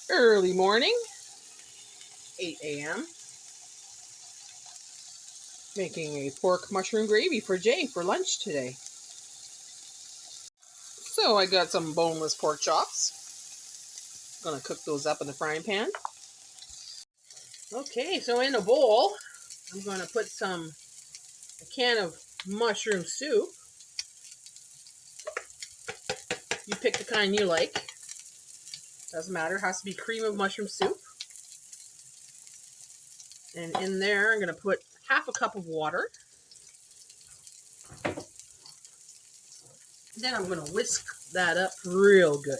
Early morning, 8 a.m. Making a pork mushroom gravy for Jay for lunch today. So I got some boneless pork chops. Gonna cook those up in the frying pan. Okay, so in a bowl, I'm gonna put a can of mushroom soup. You pick the kind you like. Doesn't matter, it has to be cream of mushroom soup. And in there, I'm gonna put half a cup of water. Then I'm gonna whisk that up real good.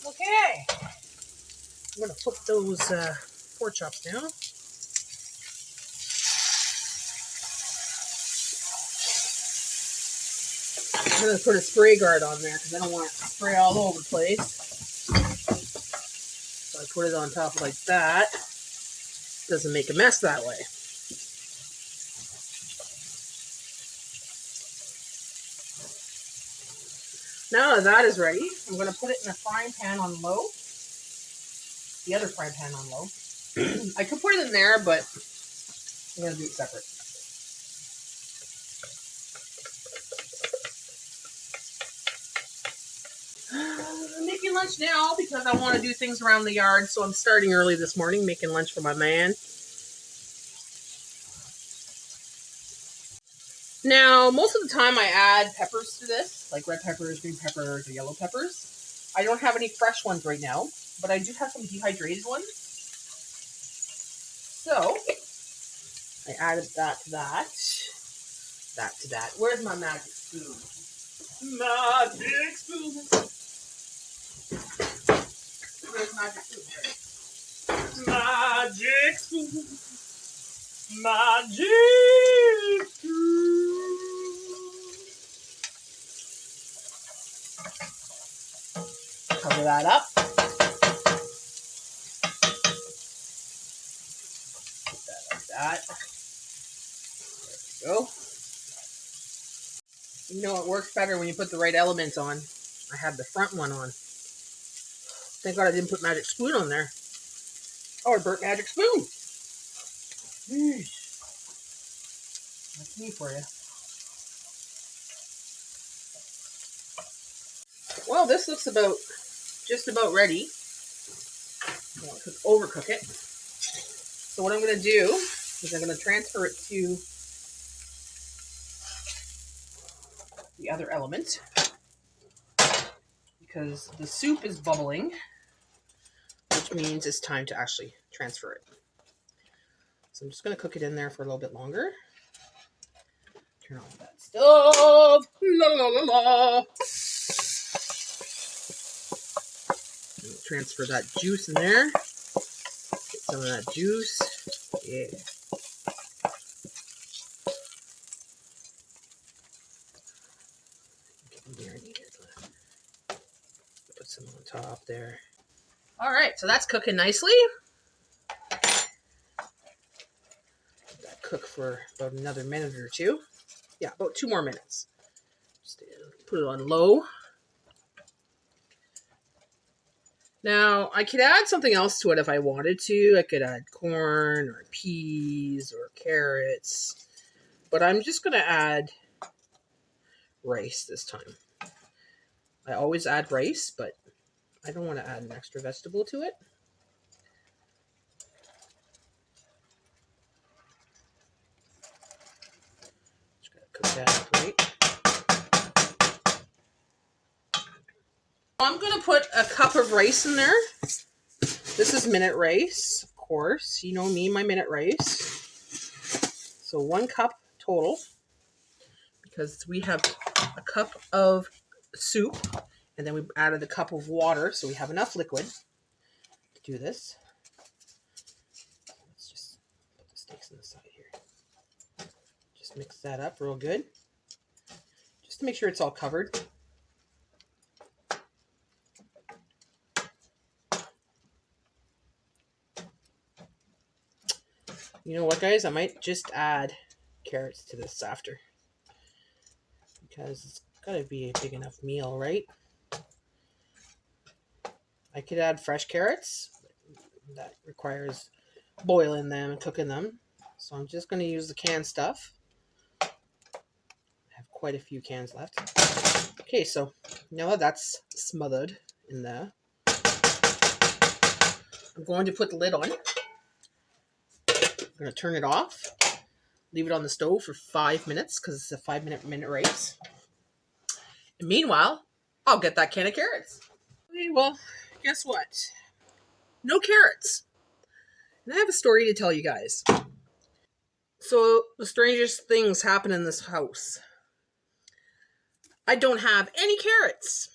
Okay, I'm gonna put those pork chops down. I'm gonna put a spray guard on there because I don't want it to spray all over the place. So I put it on top like that. Doesn't make a mess that way. Now that that is ready, I'm going to put it in a frying pan on low. The other frying pan on low. I could put it in there, but I'm going to do it separate. I'm making lunch now because I want to do things around the yard, so I'm starting early this morning, making lunch for my man. Now, most of the time I add peppers to this, like red peppers, green peppers, or yellow peppers. I don't have any fresh ones right now, but I do have some dehydrated ones. So, I added that to that. That to that. Where's my magic spoon? Magic spoon! Where's magic spoon? Magic spoon! Magic spoon! Cover that up. Put that like that. There we go. You know, it works better when you put the right elements on. I had the front one on. Thank God I didn't put magic spoon on there. Oh, I burnt magic spoon. Yeesh. That's me for you. Well, this looks just about ready. I don't want to overcook it. So what I'm going to do is I'm going to transfer it to the other element because the soup is bubbling, which means it's time to actually transfer it. So I'm just going to cook it in there for a little bit longer. Turn on that stove. La la la la. Transfer that juice in there. Get some of that juice. Yeah. Put some on top there. All right, so that's cooking nicely. Let that cook for about another minute or two. Yeah, about 2 more minutes. Just put it on low. Now, I could add something else to it if I wanted to. I could add corn or peas or carrots. But I'm just going to add rice this time. I always add rice, but I don't want to add an extra vegetable to it. Just got to cook that up right. I'm going to put a cup of rice in there. This is minute rice, of course. You know me, my minute rice. So 1 cup total, because we have a cup of soup, and then we added a cup of water, so we have enough liquid to do this. Let's just put the steaks on the side here. Just mix that up real good, just to make sure it's all covered. You know what, guys? I might just add carrots to this after. Because it's gotta be a big enough meal, right? I could add fresh carrots. That requires boiling them and cooking them. So I'm just going to use the canned stuff. I have quite a few cans left. Okay, so now that's smothered in there, I'm going to put the lid on. I'm going to turn it off. Leave it on the stove for 5 minutes because it's a 5 minute race. And meanwhile, I'll get that can of carrots. Okay, well, guess what? No carrots. And I have a story to tell you guys. So, the strangest things happen in this house. I don't have any carrots.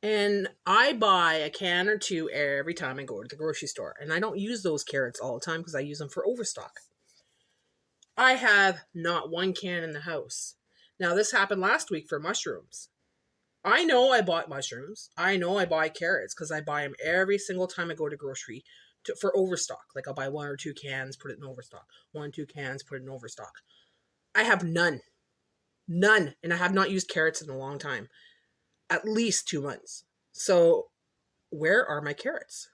And I buy a can or two every time I go to the grocery store. And I don't use those carrots all the time because I use them for overstock. I have not one can in the house. Now, this happened last week for mushrooms. I know I bought mushrooms. I know I buy carrots because I buy them every single time I go to grocery for overstock. Like I'll buy 1 or 2 cans, put it in overstock. 1 or 2 cans, put it in overstock. I have none. None. And I have not used carrots in a long time. At least 2 months. So where are my carrots?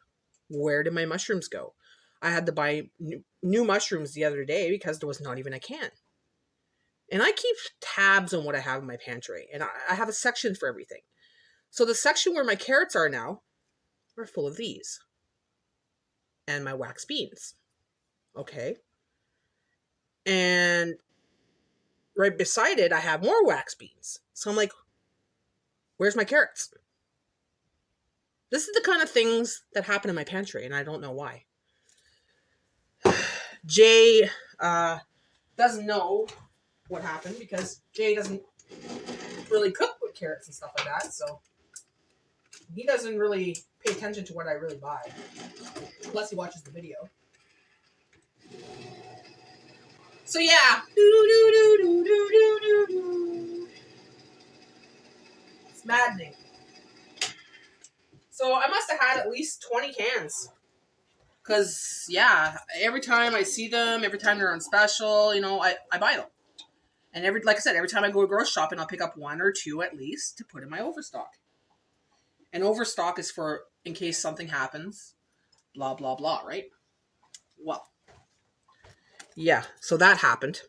Where did my mushrooms go? I had to buy new mushrooms the other day because there was not even a can. And I keep tabs on what I have in my pantry. And I have a section for everything. So the section where my carrots are now are full of these. And my wax beans. Okay. And right beside it, I have more wax beans. So I'm like, where's my carrots? This is the kind of things that happen in my pantry, and I don't know why. Jay doesn't know what happened because Jay doesn't really cook with carrots and stuff like that, so he doesn't really pay attention to what I really buy, unless he watches the video. So yeah, it's maddening. So I must have had at least 20 cans. Because, yeah, every time I see them, every time they're on special, I buy them. And like I said, every time I go to grocery shopping, I'll pick up 1 or 2 at least to put in my overstock. And overstock is for in case something happens, blah, blah, blah, right? Well, yeah, so that happened.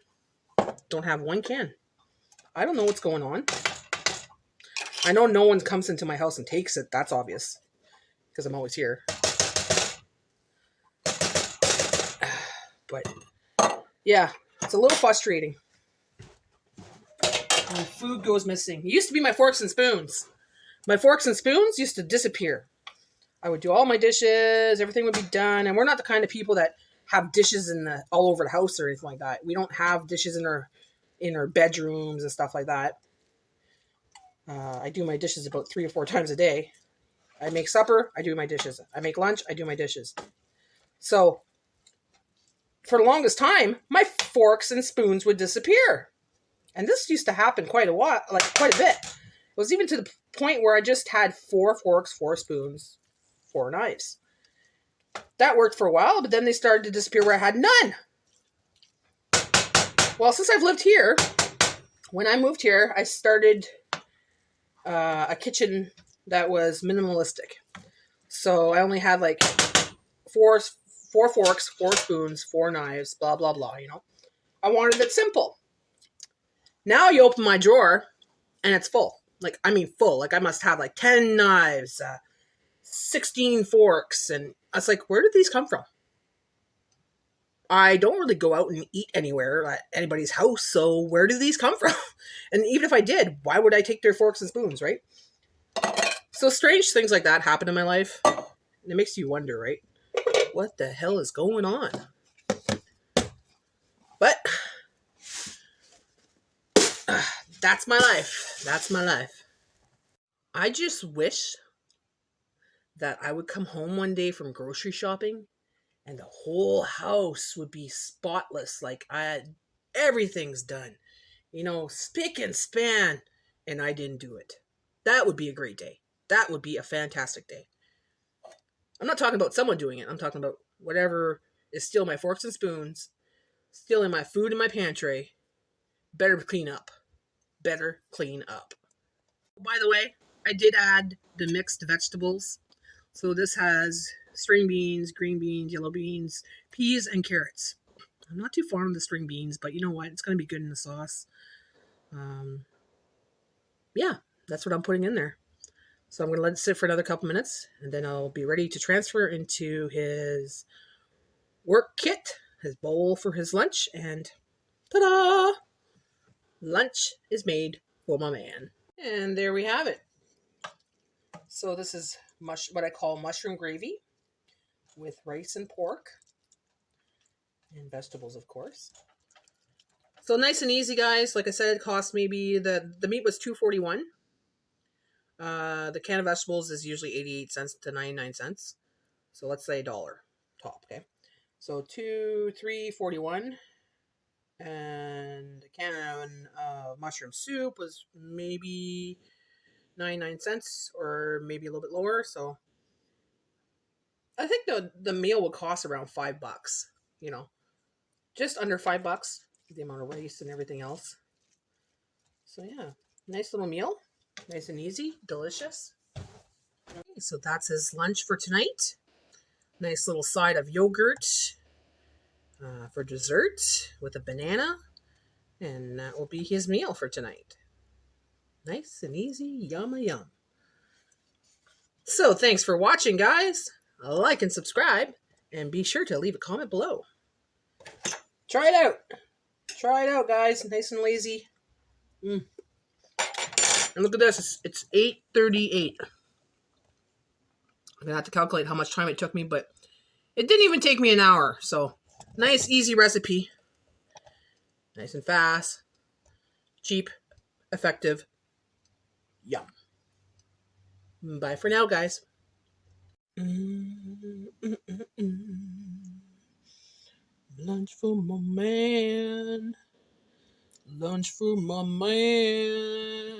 Don't have 1 can. I don't know what's going on. I know no one comes into my house and takes it. That's obvious. Because I'm always here. But, yeah, it's a little frustrating. When food goes missing. It used to be my forks and spoons. My forks and spoons used to disappear. I would do all my dishes. Everything would be done. And we're not the kind of people that have dishes all over the house or anything like that. We don't have dishes in our bedrooms and stuff like that. I do my dishes about 3 or 4 times a day. I make supper. I do my dishes. I make lunch. I do my dishes. So, for the longest time, my forks and spoons would disappear. And this used to happen quite a bit. It was even to the point where I just had 4 forks, 4 spoons, 4 knives. That worked for a while, but then they started to disappear where I had none. Well, since I've lived here, when I moved here, I started a kitchen that was minimalistic. So I only had like 4 forks, 4 spoons, 4 knives, blah, blah, blah, I wanted it simple. Now you open my drawer, and it's full. Full. Like, I must have, 10 knives, 16 forks, and I was like, where did these come from? I don't really go out and eat anywhere at anybody's house, so where do these come from? And even if I did, why would I take their forks and spoons, right? So strange things like that happen in my life, and it makes you wonder, right? What the hell is going on? But that's my life. That's my life. I just wish that I would come home one day from grocery shopping and the whole house would be spotless. Everything's done. Spick and span. And I didn't do it. That would be a great day. That would be a fantastic day. I'm not talking about someone doing it. I'm talking about whatever is stealing my forks and spoons, stealing my food in my pantry. Better clean up. Better clean up. By the way, I did add the mixed vegetables. So this has string beans, green beans, yellow beans, peas, and carrots. I'm not too fond of the string beans, but you know what? It's going to be good in the sauce. Yeah, that's what I'm putting in there. So I'm going to let it sit for another couple minutes, and then I'll be ready to transfer into his work kit, his bowl for his lunch, and ta-da! Lunch is made for my man. And there we have it. So this is what I call mushroom gravy with rice and pork and vegetables, of course. So nice and easy, guys. Like I said, it cost maybe the meat was $2.41. The can of vegetables is usually 88 cents to 99 cents. So let's say $1 top, okay? So 2, 3, 41. And a can of mushroom soup was maybe 99 cents or maybe a little bit lower. So I think the meal would cost around $5, you know, just under $5, the amount of rice and everything else. So yeah, nice little meal, nice and easy, delicious. Okay, so that's his lunch for tonight. Nice little side of yogurt for dessert with a banana, and that will be his meal for tonight. Nice and easy, yum. So thanks for watching, guys. Like and subscribe, and be sure to leave a comment below. Try it out. Try it out, guys. Nice and lazy. And look at this. It's 8:38. I'm going to have to calculate how much time it took me, but it didn't even take me an hour. So, nice, easy recipe. Nice and fast. Cheap. Effective. Yum. Bye for now, guys. Lunch for my man. Lunch for my man.